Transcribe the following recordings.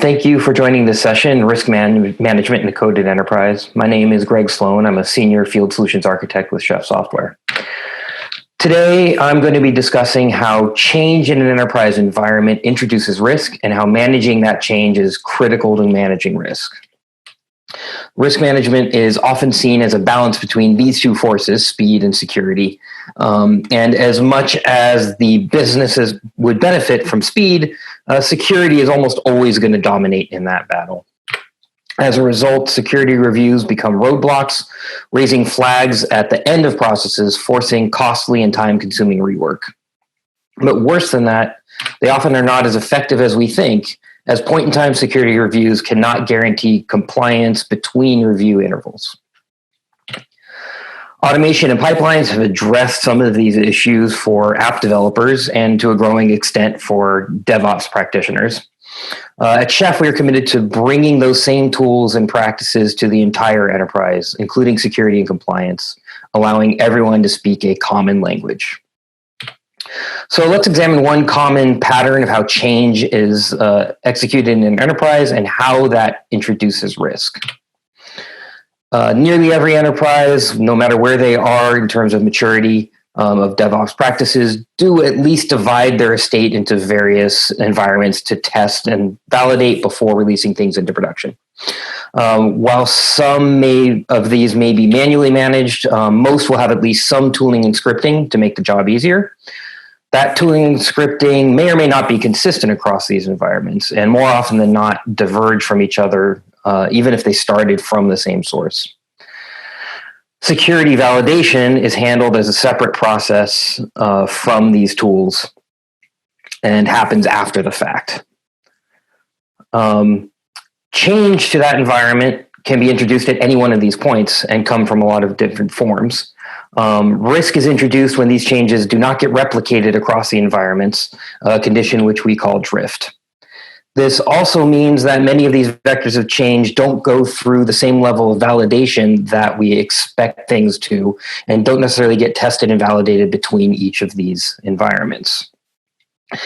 Thank you for joining this session, Management in a Coded Enterprise. My name is Greg Sloan. I'm a Senior Field Solutions Architect with Chef Software. Today, I'm going to be discussing how change in an enterprise environment introduces risk and how managing that change is critical to managing risk. Risk management is often seen as a balance between these two forces, speed and security. And as much as the businesses would benefit from speed, security is almost always going to dominate in that battle. As a result, security reviews become roadblocks, raising flags at the end of processes, forcing costly and time-consuming rework. But worse than that, they often are not as effective as we think, as point-in-time security reviews cannot guarantee compliance between review intervals. Automation and pipelines have addressed some of these issues for app developers and to a growing extent for DevOps practitioners. At Chef, we are committed to bringing those same tools and practices to the entire enterprise, including security and compliance, allowing everyone to speak a common language. So let's examine one common pattern of how change is executed in an enterprise and how that introduces risk. Nearly every enterprise, no matter where they are in terms of maturity of DevOps practices, do at least divide their estate into various environments to test and validate before releasing things into production. While some of these may be manually managed, most will have at least some tooling and scripting to make the job easier. That tooling and scripting may or may not be consistent across these environments, and more often than not diverge from each other, even if they started from the same source. Security validation is handled as a separate process from these tools and happens after the fact. Change to that environment can be introduced at any one of these points and come from a lot of different forms. Risk is introduced when these changes do not get replicated across the environments, a condition which we call drift. This also means that many of these vectors of change don't go through the same level of validation that we expect things to, and don't necessarily get tested and validated between each of these environments.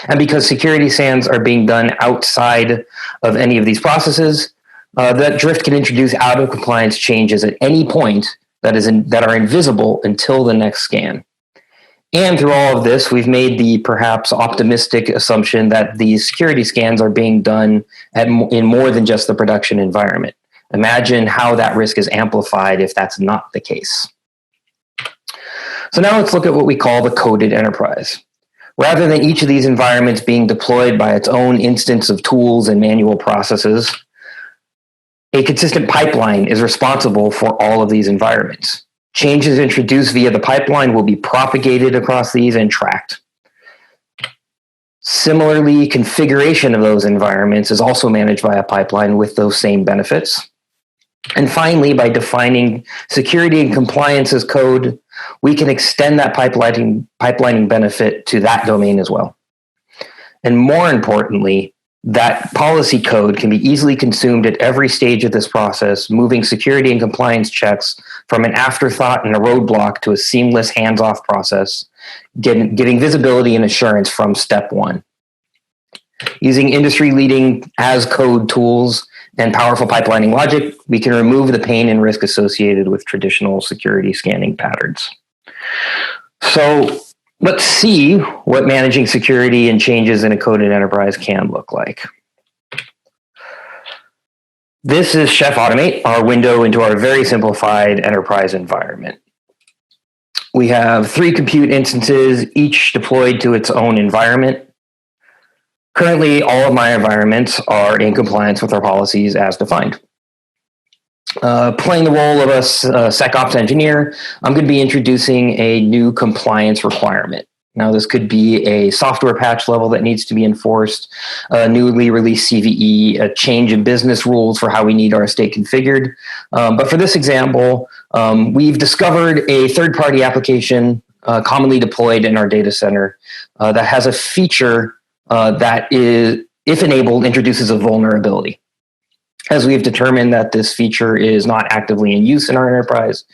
And because security scans are being done outside of any of these processes, that drift can introduce out of compliance changes at any point that are invisible until the next scan. And through all of this, we've made the perhaps optimistic assumption that these security scans are being done in more than just the production environment. Imagine how that risk is amplified if that's not the case. So now let's look at what we call the coded enterprise. Rather than each of these environments being deployed by its own instance of tools and manual processes, a consistent pipeline is responsible for all of these environments. Changes introduced via the pipeline will be propagated across these and tracked. Similarly, configuration of those environments is also managed by a pipeline with those same benefits. And finally, by defining security and compliance as code, we can extend that pipelining benefit to that domain as well. And more importantly, that policy code can be easily consumed at every stage of this process, moving security and compliance checks from an afterthought and a roadblock to a seamless hands-off process, getting visibility and assurance from step one. Using industry-leading as-code tools and powerful pipelining logic, we can remove the pain and risk associated with traditional security scanning patterns. So let's see what managing security and changes in a coded enterprise can look like. This is Chef Automate, our window into our very simplified enterprise environment. We have 3 compute instances, each deployed to its own environment. Currently, all of my environments are in compliance with our policies as defined. Playing the role of a SecOps engineer, I'm going to be introducing a new compliance requirement. Now, this could be a software patch level that needs to be enforced, a newly released CVE, a change in business rules for how we need our estate configured. But for this example, we've discovered a third-party application commonly deployed in our data center that has a feature that is, if enabled, introduces a vulnerability. As we've determined that this feature is not actively in use in our enterprise,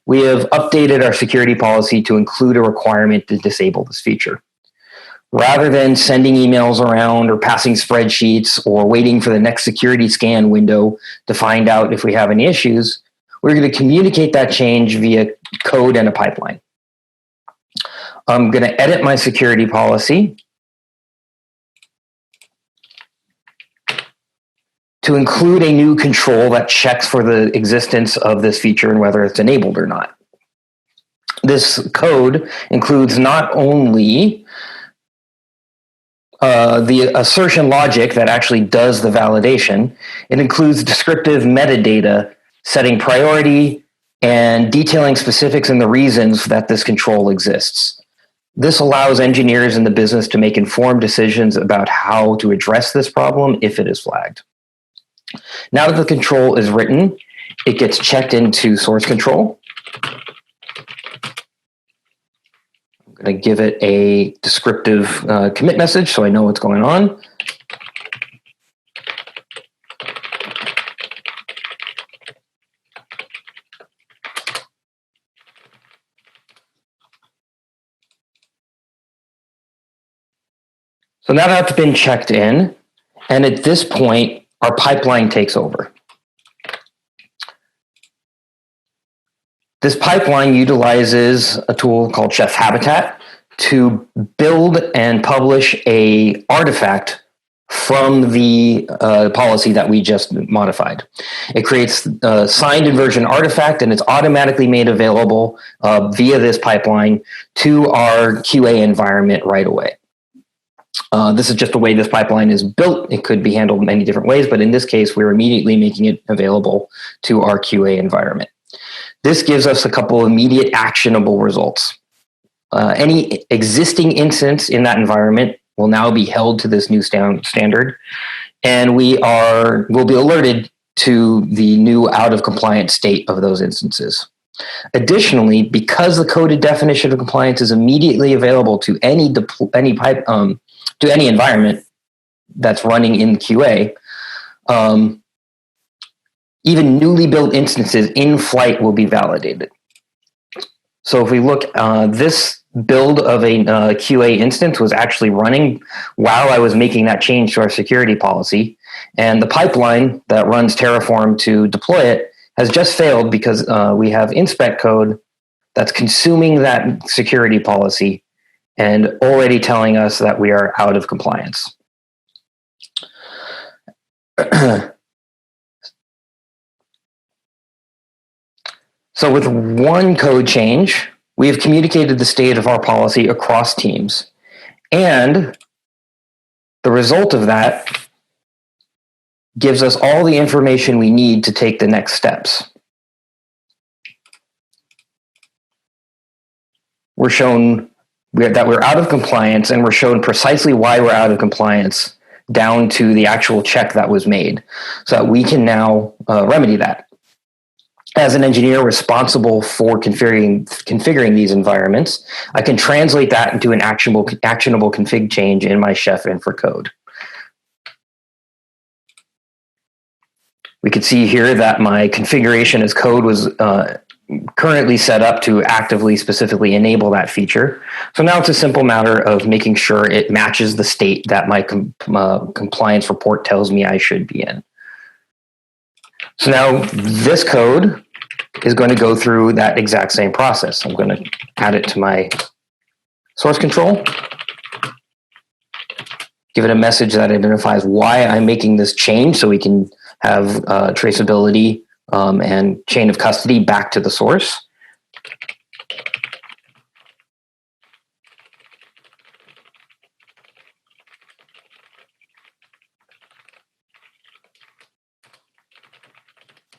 we have updated our security policy to include a requirement to disable this feature. Rather than sending emails around or passing spreadsheets or waiting for the next security scan window to find out if we have any issues, we're going to communicate that change via code and a pipeline. I'm going to edit my security policy to include a new control that checks for the existence of this feature and whether it's enabled or not. This code includes not only the assertion logic that actually does the validation, it includes descriptive metadata setting priority and detailing specifics and the reasons that this control exists. This allows engineers in the business to make informed decisions about how to address this problem if it is flagged. Now that the control is written, it gets checked into source control. I'm going to give it a descriptive commit message so I know what's going on. So now that's been checked in, and at this point, our pipeline takes over. This pipeline utilizes a tool called Chef Habitat to build and publish an artifact from the policy that we just modified. It creates a signed inversion artifact, and it's automatically made available via this pipeline to our QA environment right away. This is just the way this pipeline is built. It could be handled many different ways, but in this case, we're immediately making it available to our QA environment. This gives us a couple of immediate actionable results. Any existing instance in that environment will now be held to this new standard, and we'll be alerted to the new out of compliance state of those instances. Additionally, because the coded definition of compliance is immediately available to any environment that's running in QA, even newly built instances in flight will be validated. So if we look, this build of a QA instance was actually running while I was making that change to our security policy, and the pipeline that runs Terraform to deploy it has just failed because we have inspect code that's consuming that security policy and already telling us that we are out of compliance. So with one code change, we have communicated the state of our policy across teams. And the result of that gives us all the information we need to take the next steps. We're shown that we're out of compliance, and we're shown precisely why we're out of compliance down to the actual check that was made, so that we can now remedy that. As an engineer responsible for configuring these environments, I can translate that into an actionable config change in my Chef infra code. We can see here that my configuration as code was currently set up to actively specifically enable that feature. So now it's a simple matter of making sure it matches the state that my compliance report tells me I should be in. So now this code is going to go through that exact same process. I'm going to add it to my source control, give it a message that identifies why I'm making this change so we can have traceability and chain of custody back to the source.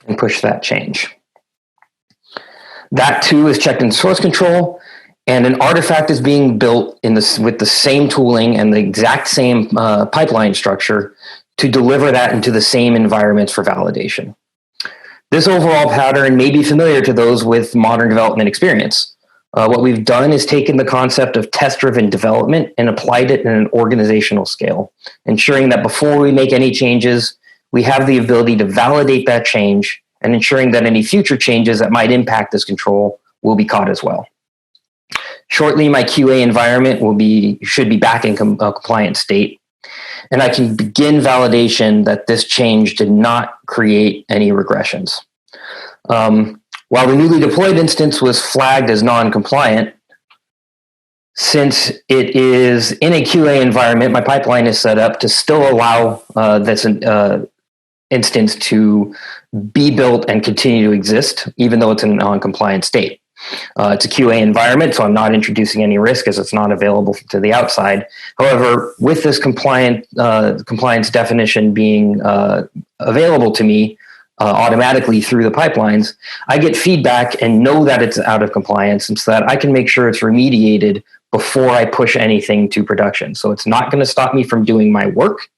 And push that change. That too is checked in source control, and an artifact is being built with the same tooling and the exact same pipeline structure to deliver that into the same environments for validation. This overall pattern may be familiar to those with modern development experience. What we've done is taken the concept of test-driven development and applied it in an organizational scale, ensuring that before we make any changes, we have the ability to validate that change and ensuring that any future changes that might impact this control will be caught as well. Shortly, my QA environment should be back in a compliant state. And I can begin validation that this change did not create any regressions. While the newly deployed instance was flagged as non-compliant, since it is in a QA environment, my pipeline is set up to still allow this instance to be built and continue to exist, even though it's in a non-compliant state. It's a QA environment, so I'm not introducing any risk as it's not available to the outside. However, with this compliance definition being available to me automatically through the pipelines, I get feedback and know that it's out of compliance, and so that I can make sure it's remediated before I push anything to production. So it's not going to stop me from doing my work,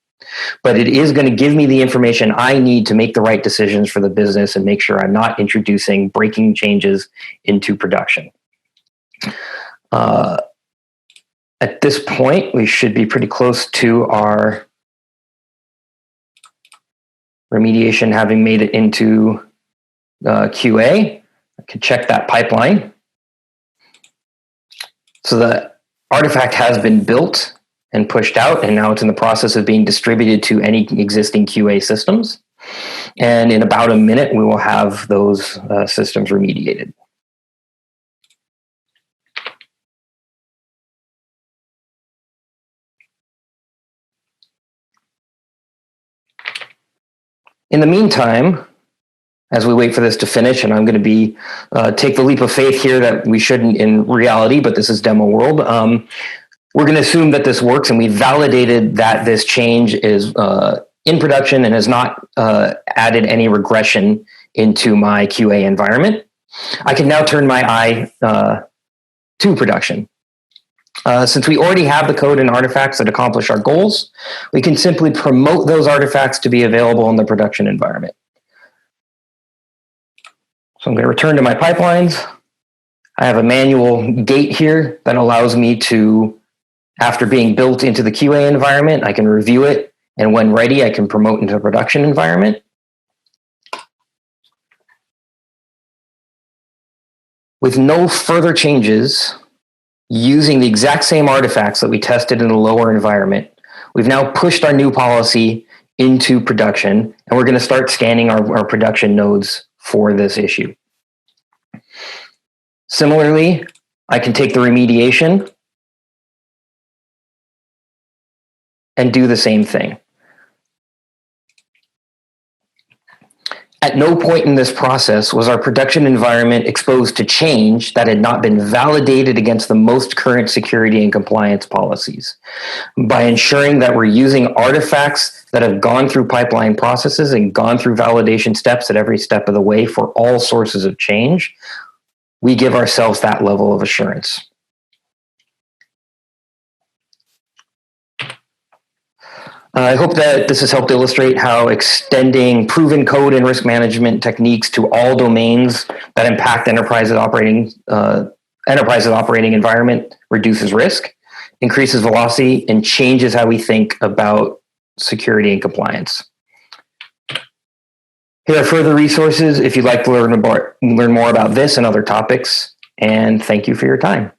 but it is going to give me the information I need to make the right decisions for the business and make sure I'm not introducing breaking changes into production. At this point, we should be pretty close to our remediation having made it into QA. I can check that pipeline. So the artifact has been built and pushed out, and now it's in the process of being distributed to any existing QA systems. And in about a minute, we will have those systems remediated. In the meantime, as we wait for this to finish, and I'm going to take the leap of faith here that we shouldn't in reality, but this is demo world. We're going to assume that this works, and we validated that this change is in production and has not added any regression into my QA environment. I can now turn my eye to production. Since we already have the code and artifacts that accomplish our goals, we can simply promote those artifacts to be available in the production environment. So I'm going to return to my pipelines. I have a manual gate here that allows me to, after being built into the QA environment, I can review it, and when ready, I can promote into the production environment. With no further changes, using the exact same artifacts that we tested in the lower environment, we've now pushed our new policy into production, and we're going to start scanning our production nodes for this issue. Similarly, I can take the remediation and do the same thing. At no point in this process was our production environment exposed to change that had not been validated against the most current security and compliance policies. By ensuring that we're using artifacts that have gone through pipeline processes and gone through validation steps at every step of the way for all sources of change, we give ourselves that level of assurance. I hope that this has helped illustrate how extending proven code and risk management techniques to all domains that impact enterprise's operating environment reduces risk, increases velocity, and changes how we think about security and compliance. Here are further resources if you'd like to learn more about this and other topics, and thank you for your time.